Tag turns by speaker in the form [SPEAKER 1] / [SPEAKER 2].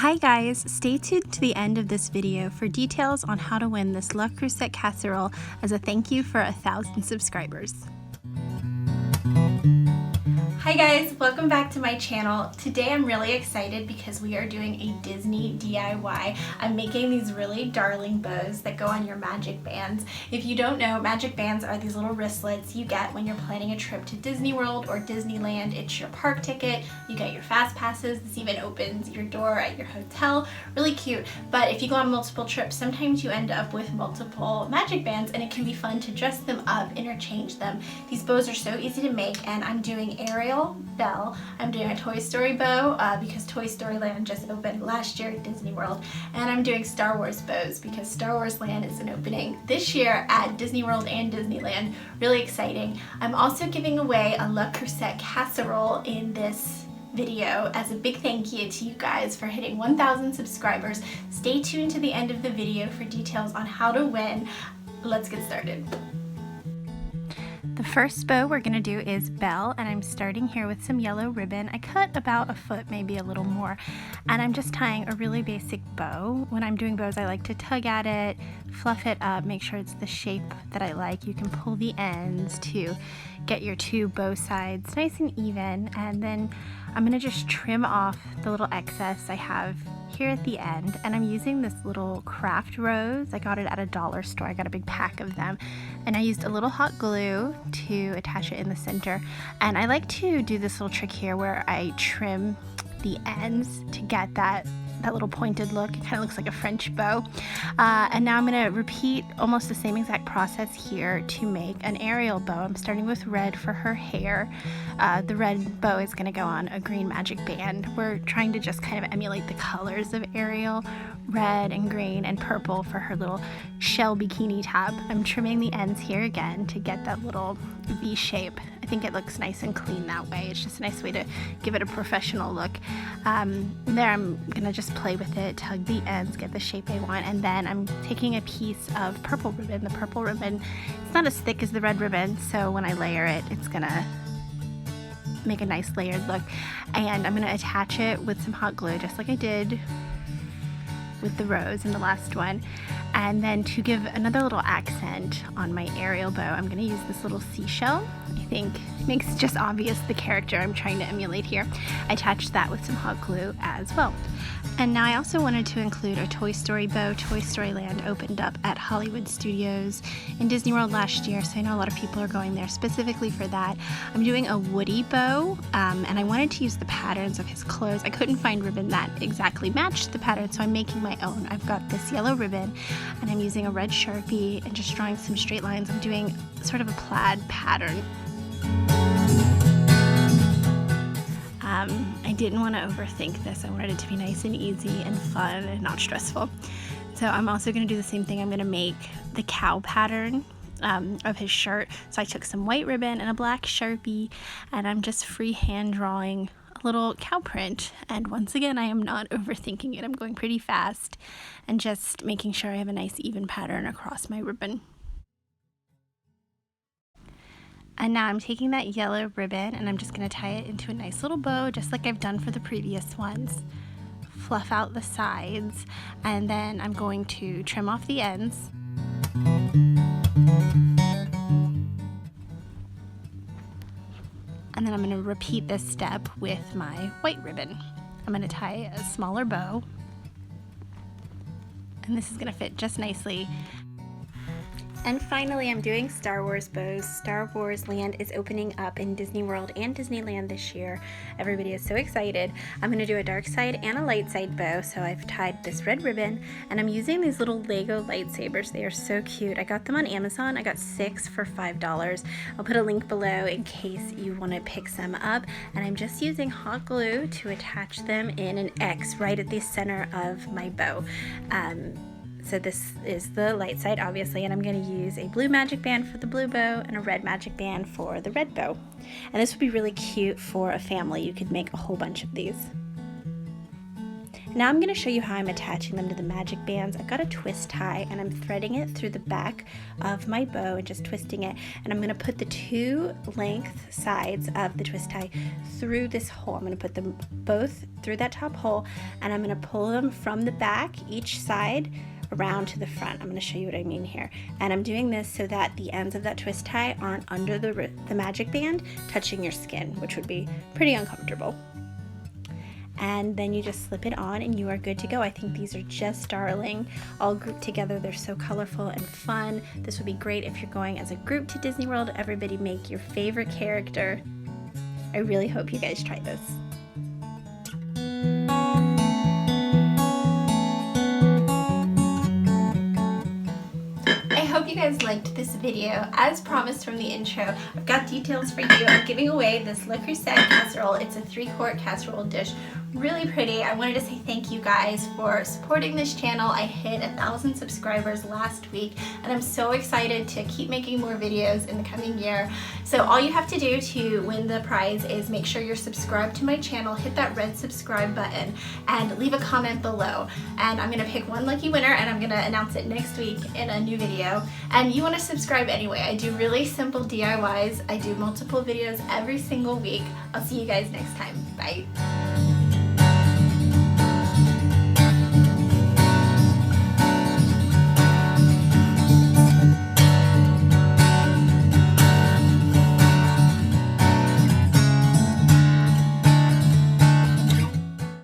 [SPEAKER 1] Hi guys, stay tuned to the end of this video for details on how to win this Le Creuset casserole as a thank you for 1,000 subscribers. Hi guys, welcome back to my channel. Today I'm really excited because we are doing a Disney DIY. I'm making these really darling bows that go on your magic bands. If you don't know, magic bands are these little wristlets you get when you're planning a trip to Disney World or Disneyland. It's your park ticket, you get your fast passes, this even opens your door at your hotel. Really cute, but if you go on multiple trips, sometimes you end up with multiple magic bands and it can be fun to dress them up, interchange them. These bows are so easy to make, and I'm doing Ariel Belle. I'm doing a Toy Story bow because Toy Story Land just opened last year at Disney World, and I'm doing Star Wars bows because Star Wars Land is an opening this year at Disney World and Disneyland. Really exciting. I'm also giving away a Le Creuset casserole in this video as a big thank you to you guys for hitting 1,000 subscribers. Stay tuned to the end of the video for details on how to win. Let's get started. The first bow we're going to do is Belle, and I'm starting here with some yellow ribbon. I cut about a foot, maybe a little more, and I'm just tying a really basic bow. When I'm doing bows, I like to tug at it, fluff it up, make sure it's the shape that I like. You can pull the ends to get your two bow sides nice and even, and then I'm going to just trim off the little excess I have here at the end. And I'm using this little craft rose. I got it at a dollar store. I got a big pack of them, and I used a little hot glue to attach it in the center. And I like to do this little trick here where I trim the ends to get that little pointed look. It kind of looks like a French bow. And now I'm going to repeat almost the same exact process here to make an Ariel bow. I'm starting with red for her hair. The red bow is going to go on a green magic band. We're trying to just kind of emulate the colors of Ariel, red and green and purple for her little shell bikini top. I'm trimming the ends here again to get that little V shape. I think it looks nice and clean that way. It's just a nice way to give it a professional look. There I'm gonna just play with it, tug the ends, get the shape I want, and then I'm taking a piece of purple ribbon. The purple ribbon, it's not as thick as the red ribbon, so when I layer it, it's gonna make a nice layered look. And I'm gonna attach it with some hot glue, just like I did with the rose in the last one. And then to give another little accent on my Ariel bow, I'm going to use this little seashell. I think it makes just obvious the character I'm trying to emulate here. I attached that with some hot glue as well. And now I also wanted to include a Toy Story bow. Toy Story Land opened up at Hollywood Studios in Disney World last year, so I know a lot of people are going there specifically for that. I'm doing a Woody bow, and I wanted to use the patterns of his clothes. I couldn't find ribbon that exactly matched the pattern, so I'm making my own. I've got this yellow ribbon, and I'm using a red Sharpie and just drawing some straight lines. I'm doing sort of a plaid pattern. I didn't want to overthink this. I wanted it to be nice and easy and fun and not stressful. So I'm also going to do the same thing. I'm going to make the cow pattern of his shirt. So I took some white ribbon and a black Sharpie, and I'm just freehand drawing a little cow print. And once again, I am not overthinking it. I'm going pretty fast and just making sure I have a nice even pattern across my ribbon. And now I'm taking that yellow ribbon and I'm just going to tie it into a nice little bow, just like I've done for the previous ones. Fluff out the sides, and then I'm going to trim off the ends. And then I'm going to repeat this step with my white ribbon. I'm going to tie a smaller bow, and this is going to fit just nicely. And finally, I'm doing Star Wars bows. Star Wars Land is opening up in Disney World and Disneyland this year. Everybody is so excited. I'm going to do a dark side and a light side bow. So I've tied this red ribbon, and I'm using these little Lego lightsabers. They are so cute. I got them on Amazon. I got 6 for $5. I'll put a link below in case you want to pick some up. And I'm just using hot glue to attach them in an X right at the center of my bow. So this is the light side, obviously, and I'm going to use a blue magic band for the blue bow and a red magic band for the red bow. And this would be really cute for a family. You could make a whole bunch of these. Now I'm going to show you how I'm attaching them to the magic bands. I've got a twist tie and I'm threading it through the back of my bow and just twisting it. And I'm going to put the two length sides of the twist tie through this hole. I'm going to put them both through that top hole and I'm going to pull them from the back, each side, around to the front. I'm going to show you what I mean here. And I'm doing this so that the ends of that twist tie aren't under the magic band touching your skin, which would be pretty uncomfortable. And then you just slip it on and you are good to go. I think these are just darling, all grouped together. They're so colorful and fun. This would be great if you're going as a group to Disney World. Everybody make your favorite character. I really hope you guys try this. I hope you guys liked this video. As promised from the intro, I've got details for you. I'm giving away this Le Creuset casserole. It's a 3-quart casserole dish. Really pretty. I wanted to say thank you guys for supporting this channel. I hit 1,000 subscribers last week and I'm so excited to keep making more videos in the coming year. So all you have to do to win the prize is make sure you're subscribed to my channel, hit that red subscribe button and leave a comment below. And I'm gonna pick one lucky winner and I'm gonna announce it next week in a new video. And you wanna subscribe anyway. I do really simple DIYs. I do multiple videos every single week. I'll see you guys next time. Bye.